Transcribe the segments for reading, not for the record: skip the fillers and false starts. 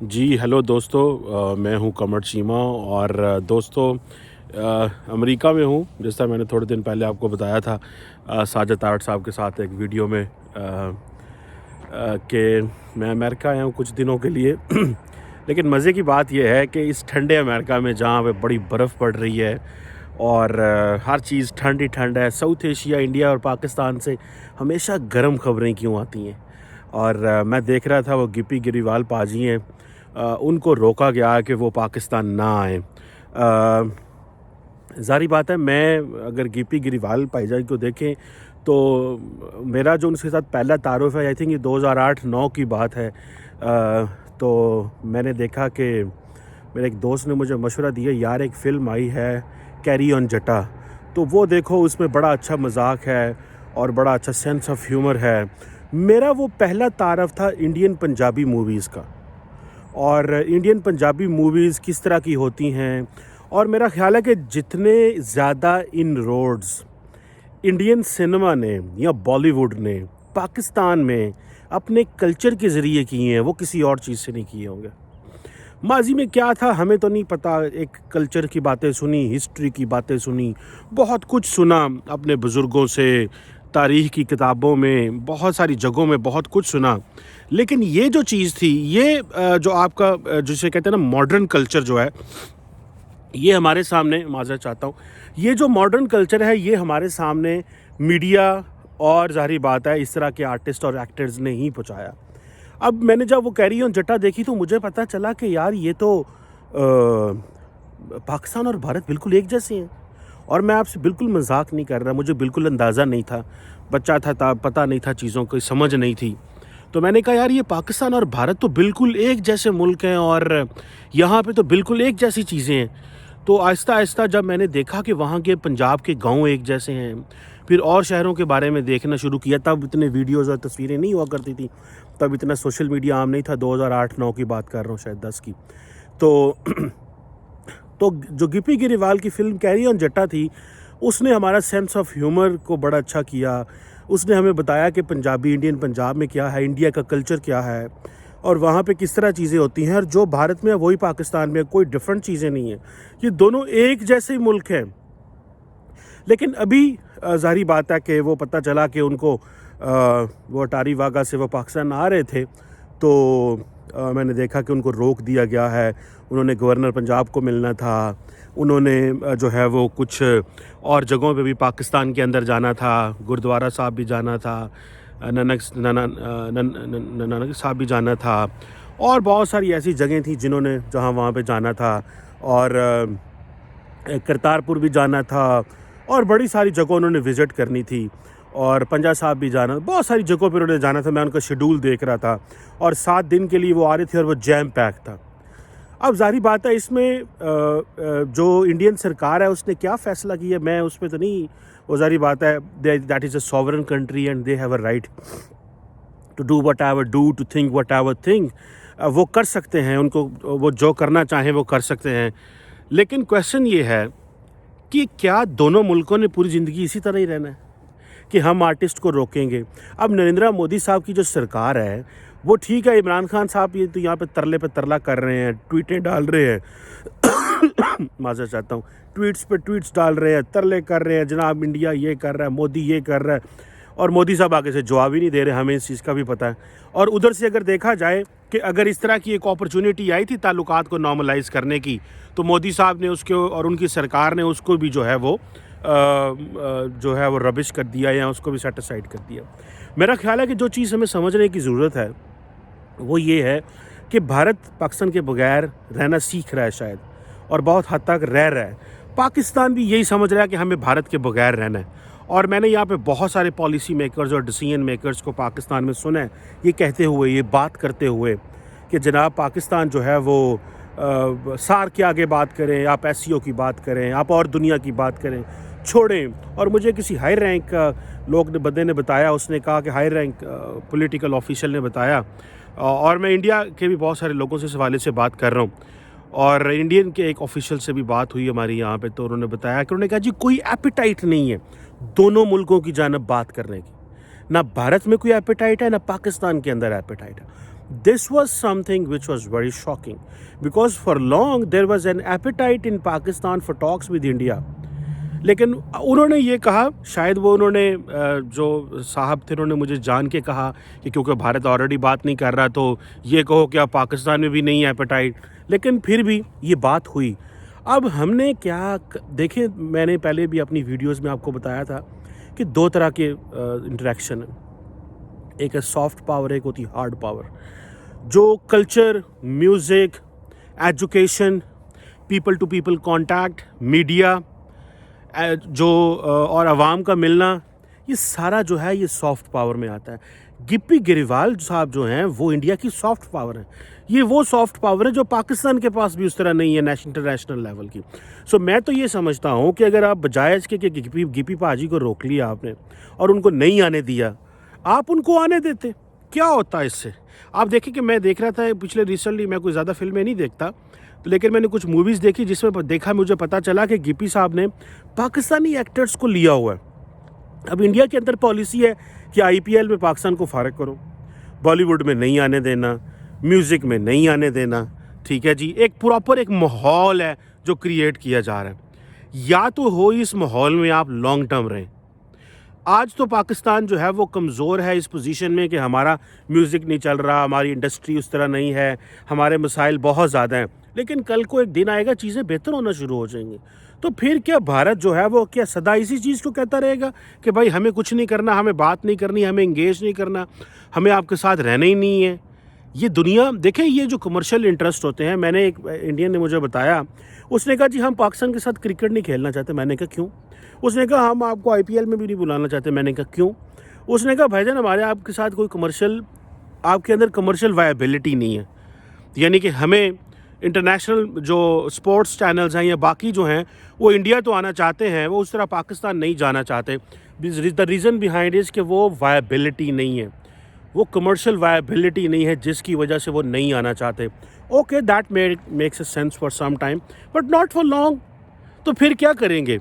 जी hello दोस्तों। मैं हूं कमर चीमा और दोस्तों अमेरिका में हूं। जैसा मैंने थोड़े दिन पहले आपको बताया था साजिद आर्ट साहब के साथ एक वीडियो में कि मैं अमेरिका आया हूं कुछ दिनों के लिए। लेकिन मज़े की बात यह है कि इस ठंडे अमेरिका में जहां पे बड़ी बर्फ़ पड़ रही है और हर चीज़ ठंड ही ठंड है, साउथ एशिया, इंडिया और पाकिस्तान से हमेशा गर्म खबरें क्यों आती हैं। और मैं देख रहा था वो गिप्पी गिरीवाल पाजी हैं, उनको रोका गया कि वो पाकिस्तान ना आए। ज़ाहिर बात है, मैं अगर गिप्पी गिरीवाल भाईजान को देखें तो मेरा जो उनके साथ पहला तारुफ़ है, आई थिंक ये 2008-9 की बात है। तो मैंने देखा कि मेरे एक दोस्त ने मुझे मशवरा दिया, यार एक फ़िल्म आई है कैरी ऑन जटा, तो वो देखो, उसमें बड़ा अच्छा मजाक है और बड़ा अच्छा सेंस ऑफ ह्यूमर है। मेरा वो पहला तारफ़ था इंडियन पंजाबी मूवीज़ का, और इंडियन पंजाबी मूवीज़ किस तरह की होती हैं। और मेरा ख़्याल है कि जितने ज़्यादा इनरोड्स इंडियन सिनेमा ने या बॉलीवुड ने पाकिस्तान में अपने कल्चर के ज़रिए किए हैं, वो किसी और चीज़ से नहीं किए होंगे। माजी में क्या था हमें तो नहीं पता, एक कल्चर की बातें सुनी, हिस्ट्री की बातें सुनी, बहुत कुछ सुना अपने बुज़ुर्गों से, तारीख़ की किताबों में, बहुत सारी जगहों में बहुत कुछ सुना। लेकिन ये जो चीज़ थी, ये जो आपका जिसे कहते हैं ना मॉडर्न कल्चर जो है, ये हमारे सामने, माज़रत चाहता हूँ, ये जो मॉडर्न कल्चर है ये हमारे सामने मीडिया और ज़ाहिर बात है इस तरह के आर्टिस्ट और एक्टर्स ने ही पहुँचाया। अब मैंने जब वो कैरी ऑन जटा देखी तो मुझे पता चला कि यार ये तो पाकिस्तान और भारत बिल्कुल एक जैसे हैं। और मैं आपसे बिल्कुल मजाक नहीं कर रहा, मुझे बिल्कुल अंदाज़ा नहीं था, बच्चा था पता नहीं था, चीज़ों की समझ नहीं थी। तो मैंने कहा यार ये पाकिस्तान और भारत तो बिल्कुल एक जैसे मुल्क हैं और यहाँ पे तो बिल्कुल एक जैसी चीज़ें हैं। तो आहिस्ता आहिस्ता जब मैंने देखा कि वहाँ के पंजाब के गांव एक जैसे हैं, फिर और शहरों के बारे में देखना शुरू किया, तब इतने वीडियोज़ और तस्वीरें नहीं हुआ करती थी, तब इतना सोशल मीडिया आम नहीं था, 2008-9 की बात कर रहा हूँ, शायद 10 की। तो तो जो गिप्पी गिरीवाल की फ़िल्म कैरी ऑन जट्टा थी, उसने हमारा सेंस ऑफ ह्यूमर को बड़ा अच्छा किया। उसने हमें बताया कि पंजाबी, इंडियन पंजाब में क्या है, इंडिया का कल्चर क्या है और वहाँ पे किस तरह चीज़ें होती हैं, और जो भारत में है वही पाकिस्तान में है, कोई डिफरेंट चीज़ें नहीं हैं, ये दोनों एक जैसे मुल्क हैं। लेकिन अभी ज़ाहिर बात है कि वो पता चला कि उनको वो अटारी वाघा से वो पाकिस्तान आ रहे थे, तो मैंने देखा कि उनको रोक दिया गया है। उन्होंने गवर्नर पंजाब को मिलना था, उन्होंने जो है वो कुछ और जगहों पे भी पाकिस्तान के अंदर जाना था, गुरुद्वारा साहब भी जाना था, नानक साहब भी जाना था, और बहुत सारी ऐसी जगह थी जिन्होंने जहाँ वहाँ पे जाना था, और करतारपुर भी जाना था, और बड़ी सारी जगहों उन्होंने विज़िट करनी थी, और पंजा साहब भी जाना, बहुत सारी जगहों पर उन्होंने जाना था। मैं उनका शेड्यूल देख रहा था और 7 दिन के लिए वो आ रहे थे और वो जैम पैक था। अब ज़ाहिर बात है इसमें जो इंडियन सरकार है उसने क्या फ़ैसला किया, मैं उस पर तो नहीं, वो ज़ाहिर बात है that is a sovereign country and they have a right to do whatever do, to think whatever think. वो कर सकते हैं, उनको वो जो करना चाहें वो कर सकते हैं। लेकिन क्वेश्चन ये है कि क्या दोनों मुल्कों ने पूरी ज़िंदगी इसी तरह ही रहना है कि हम आर्टिस्ट को रोकेंगे। अब नरेंद्र मोदी साहब की जो सरकार है वो ठीक है, इमरान खान साहब ये तो यहाँ पे तरले पे तरला कर रहे हैं, ट्वीटें डाल रहे हैं माज़रत चाहता हूँ, ट्वीट्स पे ट्वीट्स डाल रहे हैं, तरले कर रहे हैं, जनाब इंडिया ये कर रहा है, मोदी ये कर रहा है, और मोदी साहब आगे से जवाब ही नहीं दे रहे, हमें इस चीज़ का भी पता है। और उधर से अगर देखा जाए कि अगर इस तरह की एक अपॉर्चुनिटी आई थी ताल्लुकात को नॉर्मलाइज़ करने की, तो मोदी साहब ने उसके और उनकी सरकार ने उसको भी जो है वो रबिश कर दिया या उसको भी सेट असाइड कर दिया। मेरा ख्याल है कि जो चीज़ हमें समझने की ज़रूरत है वो ये है कि भारत पाकिस्तान के बगैर रहना सीख रहा है शायद, और बहुत हद तक रह रहा है। पाकिस्तान भी यही समझ रहा है कि हमें भारत के बगैर रहना है। और मैंने यहाँ पे बहुत सारे पॉलिसी मेकर्स और डिसीजन मेकर्स को पाकिस्तान में सुना है ये कहते हुए, ये बात करते हुए कि जनाब पाकिस्तान जो है वो सार के आगे बात करें, आप एससीओ की बात करें, आप और दुनिया की बात करें, छोड़ें। और मुझे किसी हाई रैंक लोग ने बंदे ने बताया, उसने कहा कि हाई रैंक पॉलिटिकल ऑफिशियल ने बताया, और मैं इंडिया के भी बहुत सारे लोगों से इस हवाले से बात कर रहा हूँ, और इंडियन के एक ऑफिशियल से भी बात हुई हमारी यहाँ पे, तो उन्होंने बताया कि उन्होंने कहा जी कोई एपिटाइट नहीं है दोनों मुल्कों की जानब बात करने की, ना भारत में कोई एपिटाइट है ना पाकिस्तान के अंदर एपिटाइट है। This was something which was very shocking because for long there was an appetite in Pakistan for talks with India. लेकिन उन्होंने ये कहा, शायद वो उन्होंने जो साहब थे उन्होंने मुझे जान के कहा कि क्योंकि भारत ऑलरेडी बात नहीं कर रहा तो ये कहो कि अब पाकिस्तान में भी नहीं है एपेटाइट, लेकिन फिर भी ये बात हुई। अब हमने क्या देखें, मैंने पहले भी अपनी वीडियोस में आपको बताया था कि दो तरह के इंटरेक्शन है, एक है सॉफ्ट पावर, एक होती हार्ड पावर। जो culture, music, education, people to people contact, media जो और आवाम का मिलना, ये सारा जो है ये सॉफ्ट पावर में आता है। गिप्पी गिरिवाल साहब जो हैं वो इंडिया की सॉफ्ट पावर है। ये वो सॉफ्ट पावर है जो पाकिस्तान के पास भी उस तरह नहीं है इंटरनेशनल लेवल की। सो मैं तो ये समझता हूँ कि अगर आप बजाय इसके कि गिप्पी पाजी को रोक लिया आपने और उनको नहीं आने दिया, आप उनको आने देते, क्या होता है इससे। आप देखिए कि मैं देख रहा था पिछले रिसेंटली, मैं कोई ज़्यादा फिल्में नहीं देखता तो, लेकिन मैंने कुछ मूवीज़ देखी जिसमें देखा, मुझे पता चला कि गिप्पी साहब ने पाकिस्तानी एक्टर्स को लिया हुआ है। अब इंडिया के अंदर पॉलिसी है कि IPL में पाकिस्तान को फारग करो, बॉलीवुड में नहीं आने देना, म्यूज़िक में नहीं आने देना, ठीक है जी। एक प्रॉपर एक माहौल है जो क्रिएट किया जा रहा है। या तो हो इस माहौल में आप लॉन्ग टर्म रहें। आज तो पाकिस्तान जो है वो कमज़ोर है इस पोजीशन में कि हमारा म्यूज़िक नहीं चल रहा, हमारी इंडस्ट्री उस तरह नहीं है, हमारे मसाइल बहुत ज़्यादा हैं, लेकिन कल को एक दिन आएगा चीज़ें बेहतर होना शुरू हो जाएंगी। तो फिर क्या भारत जो है वो क्या सदा इसी चीज़ को कहता रहेगा कि भाई हमें कुछ नहीं करना, हमें बात नहीं करनी, हमें इंगेज नहीं करना, हमें आपके साथ रहना ही नहीं है। ये दुनिया देखें, ये जो कमर्शियल इंटरेस्ट होते हैं, मैंने एक इंडियन ने मुझे बताया, उसने कहा जी हम पाकिस्तान के साथ क्रिकेट नहीं खेलना चाहते। मैंने कहा क्यों? उसने कहा हम आपको IPL में भी नहीं बुलाना चाहते। मैंने कहा क्यों? उसने कहा भाईजान हमारे आपके साथ कोई कमर्शियल, आपके अंदर कमर्शियल वायबिलिटी नहीं है, यानी कि हमें इंटरनेशनल जो स्पोर्ट्स चैनल्स हैं या बाकी जो हैं वो इंडिया तो आना चाहते हैं, वो उस तरह पाकिस्तान नहीं जाना चाहते। द रीज़न बिहाइंड इज़ कि वो वायबिलिटी नहीं है, वो कमर्शियल वायबिलिटी नहीं है जिसकी वजह से वो नहीं आना चाहते। Okay, that makes a sense for some time but not for long. तो फिर क्या करेंगे?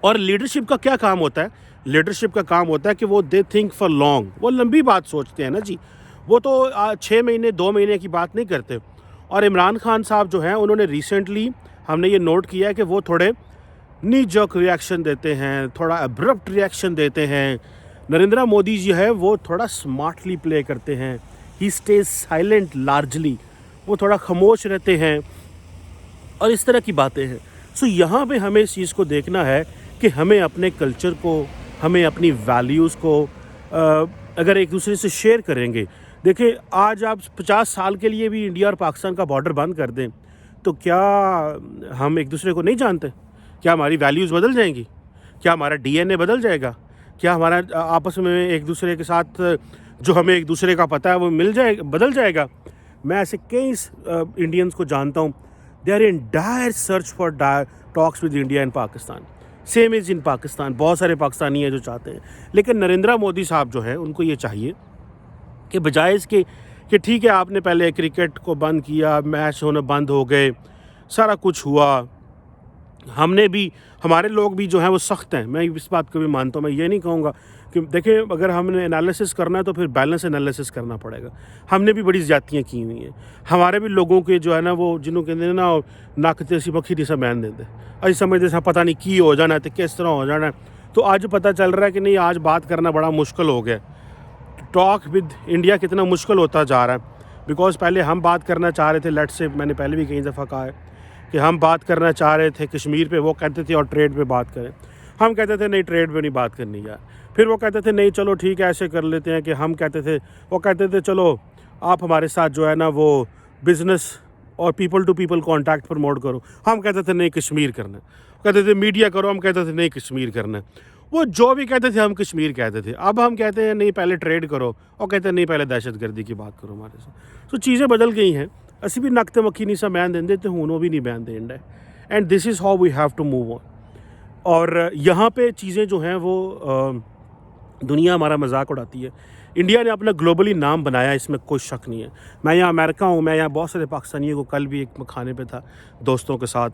और लीडरशिप का क्या काम होता है? लीडरशिप का काम होता है कि वो दे थिंक फॉर लॉन्ग, वो लंबी बात सोचते हैं ना जी। वो तो 6 महीने 2 महीने की बात नहीं करते। और इमरान खान साहब जो हैं उन्होंने रिसेंटली, हमने ये नोट किया है कि वो थोड़े नी जर्क रिएक्शन देते हैं, थोड़ा अब्रप्ट रिएक्शन देते हैं। नरेंद्र मोदी जी है वो थोड़ा स्मार्टली प्ले करते हैं, ही स्टेज साइलेंट लार्जली, वो थोड़ा खामोश रहते हैं और इस तरह की बातें हैं। सो यहाँ पे हमें इस चीज़ को देखना है कि हमें अपने कल्चर को, हमें अपनी वैल्यूज़ को अगर एक दूसरे से शेयर करेंगे। देखिए आज आप 50 साल के लिए भी इंडिया और पाकिस्तान का बॉर्डर बंद कर दें तो क्या हम एक दूसरे को नहीं जानते? क्या हमारी वैल्यूज़ बदल जाएंगी? क्या हमारा DNA बदल जाएगा? क्या हमारा आपस में एक दूसरे के साथ जो हमें एक दूसरे का पता है वो बदल जाएगा? मैं ऐसे कई इंडियंस को जानता हूँ, they are in dire search for talks with India and Pakistan. Same is in Pakistan, बहुत सारे पाकिस्तानी हैं जो चाहते हैं। लेकिन नरेंद्र मोदी साहब जो है उनको ये चाहिए कि बजाय इसके कि ठीक है आपने पहले क्रिकेट को बंद किया, मैच होने बंद हो गए, सारा कुछ हुआ, हमने भी, हमारे लोग भी जो हैं वो सख्त हैं, मैं इस बात को भी मानता हूँ। मैं ये नहीं कहूँगा कि देखिए अगर हमने एनालिसिस करना है तो फिर बैलेंस एनालिसिस करना पड़ेगा। हमने भी बड़ी ज़्यादतियाँ की हुई हैं, हमारे भी लोगों के जो है ना वो जिन्हों कहते हैं ना नक ते सी बखी सा बहन देते, अभी समझते सा पता नहीं की हो जाना तो किस तरह हो जाना। तो आज पता चल रहा है कि नहीं, आज बात करना बड़ा मुश्किल हो गया। टॉक विद इंडिया कितना मुश्किल होता जा रहा है। बिकॉज पहले हम बात करना चाह रहे थे, लेट्स से मैंने पहले भी कई दफ़ा कहा है कि हम बात करना चाह रहे थे कश्मीर पे, वो कहते थे और ट्रेड पे बात करें। हम कहते थे नहीं ट्रेड पे नहीं बात करनी यार। फिर वो कहते थे नहीं चलो ठीक है ऐसे कर लेते हैं कि हम कहते थे, वो कहते थे चलो आप हमारे साथ जो है ना वो बिज़नेस और people to people contact promote करो। हम कहते थे नहीं कश्मीर करना। कहते थे मीडिया करो, हम कहते थे नहीं कश्मीर करना। वो जो भी कहते थे हम कश्मीर कहते थे। अब हम कहते हैं नहीं पहले ट्रेड करो, और कहते हैं नहीं पहले दहशतगर्दी की बात करो हमारे साथ। तो चीज़ें बदल गई हैं। ਅਸੀਂ भी नक ते मक्खी नहीं सा बयान देंगे तो हूँ भी नहीं बयान देंगे। And this is how we have to move on. और यहाँ पे चीज़ें जो हैं वो दुनिया हमारा मजाक उड़ाती है। इंडिया ने अपना ग्लोबली नाम बनाया, इसमें कोई शक नहीं है। मैं यहाँ अमेरिका हूँ, मैं यहाँ बहुत सारे पाकिस्तानियों को, कल भी एक खाने पे था दोस्तों के साथ,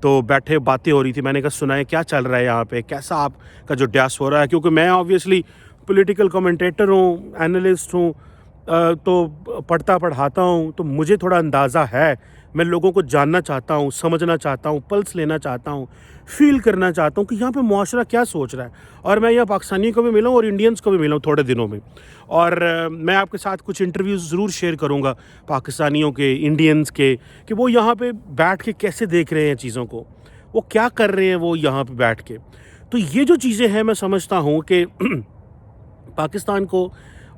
तो बैठे बातें हो रही थी। मैंने कहा सुनाए क्या चल रहा है यहाँ पे, कैसा आपका जो डायस्पोरा है, क्योंकि मैं ऑब्वियसली पॉलिटिकल कमेंटेटर हूँ, एनालिस्ट हूँ, तो पढ़ता पढ़ाता हूँ, तो मुझे थोड़ा अंदाज़ा है। मैं लोगों को जानना चाहता हूँ, समझना चाहता हूँ, पल्स लेना चाहता हूँ, फ़ील करना चाहता हूँ कि यहाँ पे मुआशरा क्या सोच रहा है। और मैं यहाँ पाकिस्तानियों को भी मिला हूँ और इंडियंस को भी मिला हूँ थोड़े दिनों में। और मैं आपके साथ कुछ इंटरव्यूज़ ज़रूर शेयर करूँगा पाकिस्तानियों के, इंडियंस के, कि वो यहाँ पे बैठ के कैसे देख रहे हैं चीज़ों को, वो क्या कर रहे हैं वो यहाँ पे बैठ के। तो ये जो चीज़ें हैं, मैं समझता हूँ कि पाकिस्तान को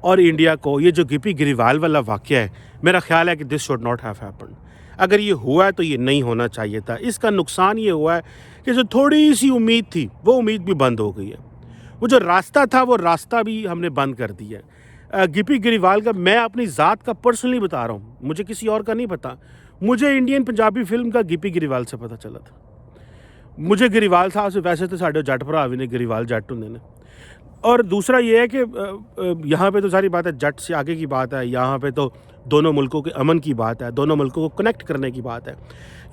और इंडिया को ये जो गिपी गिरीवाल वाला वाक़या है, मेरा ख़्याल है कि this should not have happened. अगर ये हुआ है तो ये नहीं होना चाहिए था। इसका नुकसान ये हुआ है कि जो थोड़ी-सी उम्मीद थी, वो उम्मीद भी बंद हो गई है। वो जो रास्ता था, वो रास्ता भी हमने बंद कर दिया है। गिपी गिरीवाल का, मैं अपनी ज़ात का पर्सनली बता रहा हूँ, मुझे किसी और का नहीं पता। मुझे इंडियन पंजाबी फ़िल्म का गिपी गिरीवाल से पता चला था। मुझे ग्रेवाल साहब से, वैसे तो साढ़े जट भरा भी ने ग्रेवाल जट होंगे ने। और दूसरा ये है कि यहाँ पे तो सारी बात है, जट से आगे की बात है। यहाँ पे तो दोनों मुल्कों के अमन की बात है, दोनों मुल्कों को कनेक्ट करने की बात है।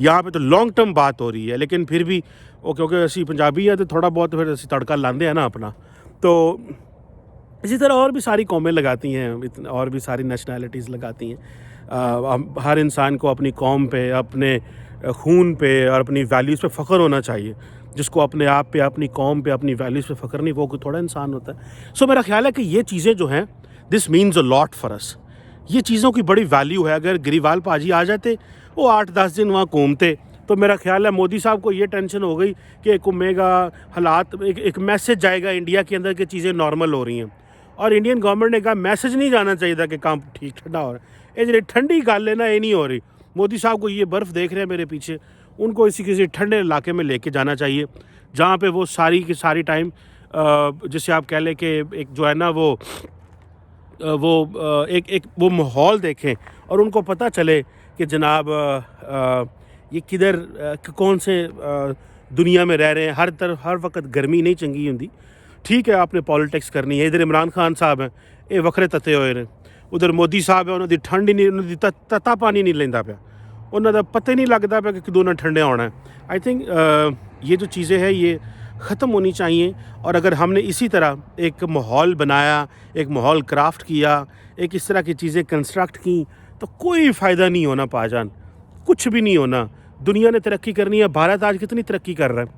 यहाँ पे तो लॉन्ग टर्म बात हो रही है, लेकिन फिर भी वो क्योंकि असी पंजाबी है तो थोड़ा बहुत फिर असी तड़का लाते हैं ना अपना। तो इसी तरह और भी सारी कौमें लगाती हैं, और भी सारी नेशनैलिटीज़ लगाती हैं। हर इंसान को अपनी कौम पे, अपने खून पे और अपनी वैल्यूज़ पे फ़ख्र होना चाहिए। जिसको अपने आप पे, अपनी कौम पे, अपनी वैल्यूज़ पे फ़ख्र नहीं, वो कोई थोड़ा इंसान होता है। सो मेरा ख़्याल है कि ये चीज़ें जो हैं, this means a lot for us. ये चीज़ों की बड़ी वैल्यू है। अगर ग्रेवाल पाजी आ जाते, वो 8-10 दिन वहाँ घूमते, तो मेरा ख्याल है मोदी साहब को ये टेंशन हो गई कि घूमेगा, हालात, एक मैसेज जाएगा इंडिया के अंदर कि चीज़ें नॉर्मल हो रही हैं। और इंडियन गवर्नमेंट ने कहा मैसेज नहीं जाना चाहिए था कि काम ठीक ठंडा हो रहा है। ये जो ठंडी गल है ना, ये नहीं हो रही। मोदी साहब को ये बर्फ़ देख रहे हैं मेरे पीछे, उनको इसी किसी ठंडे इलाके में लेके जाना चाहिए, जहाँ पे वो सारी की सारी टाइम, जिसे आप कह लें कि एक जो है ना एक वो माहौल देखें और उनको पता चले कि जनाब ये किधर कौन से दुनिया में रह रहे हैं। हर तरफ हर वक्त गर्मी नहीं चंगी होंगी। ठीक है, आपने पॉलिटिक्स करनी है। इधर इमरान खान साहब हैं, ये वखरे तते हुए ने। उधर मोदी साहब है, उन्होंने ठंड ही नहीं, उन्होंने तता पानी नहीं लेंदा पाया, उन्होंने पता ही नहीं लगता पाया कि कदों ना ठंडे होना है। आई थिंक ये जो चीज़ें हैं ये ख़त्म होनी चाहिए। और अगर हमने इसी तरह एक माहौल बनाया, एक माहौल क्राफ्ट किया, एक इस तरह की चीज़ें कंस्ट्रक्ट की, तो कोई फ़ायदा नहीं होना पाजान, कुछ भी नहीं होना। दुनिया ने तरक्की करनी है। भारत आज कितनी तरक्की कर रहा है,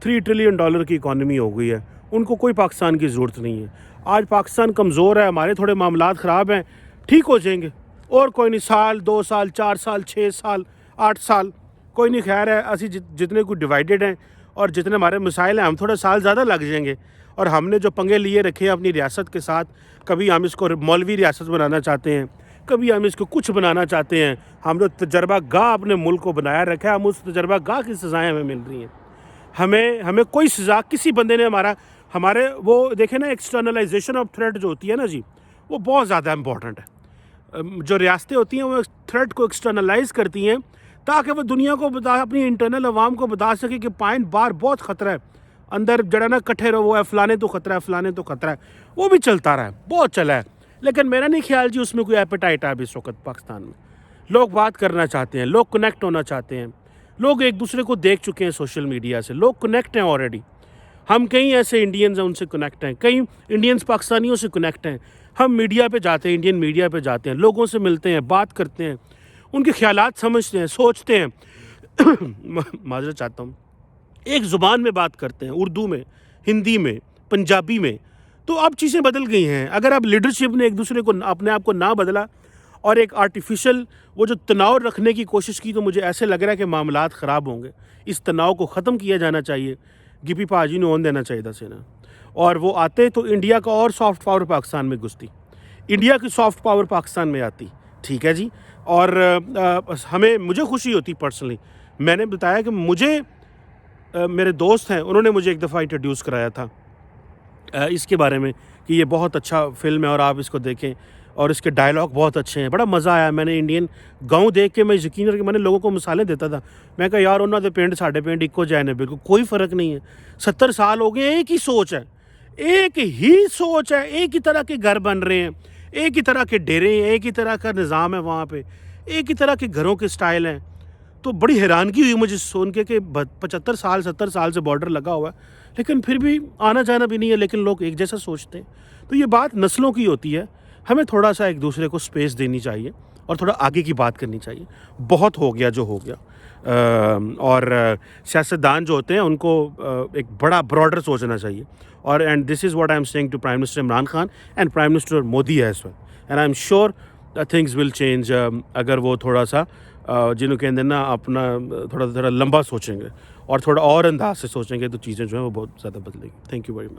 $3 ट्रिलियन की इकॉनमी हो गई है। उनको कोई पाकिस्तान की ज़रूरत नहीं है। आज पाकिस्तान कमज़ोर है, हमारे थोड़े मामलात ख़राब हैं, ठीक हो जाएंगे। और कोई नहीं, साल 2 साल 4 साल 6 साल 8 साल कोई नहीं। खैर है, असी जितने कोई डिवाइडेड हैं और जितने हमारे मसाइल हैं, हम थोड़े साल ज़्यादा लग जाएंगे। और हमने जो पंगे लिए रखे हैं अपनी रियासत के साथ, कभी हम इसको मौलवी रियासत बनाना चाहते हैं, कभी हम इसको कुछ बनाना चाहते हैं। हम जो तजर्बा गाह अपने मुल्क को बनाया रखा है, हम उस तजर्बा गाह की सज़ाएँ हमें मिल रही हैं। हमें कोई सज़ा किसी बंदे ने हमारे वो देखें ना, एक्सटर्नलाइजेशन ऑफ थ्रेट जो होती है ना जी, वो बहुत ज़्यादा इंपॉर्टेंट है। जो रियासतें होती हैं वो थ्रेट को एक्सटर्नलाइज करती हैं ताकि वो दुनिया को अपनी इंटरनल अवाम को बता सके कि पाइन बार बहुत ख़तरा है, अंदर जड़ा ना कट्ठे रहो है, फ़लाने तो ख़तरा है, फ़लाने तो ख़तरा है। वो भी चलता रहा है, बहुत चला है। लेकिन मेरा नहीं ख्याल जी उसमें कोई एपेटाइट है अभी इस वक्त पाकिस्तान में। लोग बात करना चाहते हैं, लोग कनेक्ट होना चाहते हैं, लोग एक दूसरे को देख चुके हैं सोशल मीडिया से, लोग कनेक्ट हैं ऑलरेडी। हम कई ऐसे इंडियंस हैं उनसे कनेक्ट हैं, कई इंडियंस पाकिस्तानियों से कनेक्ट हैं। हम मीडिया पे जाते हैं, इंडियन मीडिया पे जाते हैं, लोगों से मिलते हैं, बात करते हैं, उनके ख्यालात समझते हैं, सोचते हैं। माजरत चाहता हूँ, एक ज़ुबान में बात करते हैं, उर्दू में, हिंदी में, पंजाबी में। तो अब चीज़ें बदल गई हैं। अगर अब लीडरशिप ने एक दूसरे को अपने आप को ना बदला और एक आर्टिफिशियल वो जो तनाव रखने की कोशिश की, तो मुझे ऐसे लग रहा है कि मामलात ख़राब होंगे। इस तनाव को ख़त्म किया जाना चाहिए। गिपी पाजी ने ओन देना चाहिए था सेना, और वो आते तो इंडिया का और सॉफ्ट पावर पाकिस्तान में घुसती, इंडिया की सॉफ्ट पावर पाकिस्तान में आती। ठीक है जी। और मुझे खुशी होती पर्सनली। मैंने बताया कि मुझे मेरे दोस्त हैं, उन्होंने मुझे एक दफ़ा इंट्रोड्यूस कराया था इसके बारे में कि ये बहुत अच्छा फ़िल्म है और आप इसको देखें, और इसके डायलॉग बहुत अच्छे हैं। बड़ा मज़ा आया। मैंने इंडियन गाँव देख के मैं यकीन करके मैंने लोगों को मिसालें देता था। मैं कहा यार उन्होंने पिंड साढ़े पिंड इक्को जाए ने, बिल्कुल कोई फ़र्क नहीं है। 70 साल हो गए, एक ही सोच है, एक ही सोच है, एक ही तरह के घर बन रहे हैं, एक ही तरह के डेरे हैं, एक ही तरह का निज़ाम है वहाँ पे, एक ही तरह के घरों के स्टाइल हैं। तो बड़ी हैरानगी हुई मुझे सुन के कि 75 साल 70 साल से बॉर्डर लगा हुआ है, लेकिन फिर भी आना जाना भी नहीं है, लेकिन लोग एक जैसा सोचते हैं। तो ये बात नस्लों की होती है। हमें थोड़ा सा एक दूसरे को स्पेस देनी चाहिए और थोड़ा आगे की बात करनी चाहिए। बहुत हो गया जो हो गया। और सियासतदान जो होते हैं उनको एक बड़ा ब्रॉडर सोचना चाहिए। और and this is what I am saying to prime minister Imran Khan and prime minister Modi as well, and I am sure things will change अगर वो थोड़ा सा जिन्हों के अंदर ना अपना थोड़ा थोड़ा लंबा सोचेंगे और थोड़ा और अंदाज से सोचेंगे तो चीज़ें जो हैं वो बहुत ज़्यादा बदलेंगी। Thank you very much.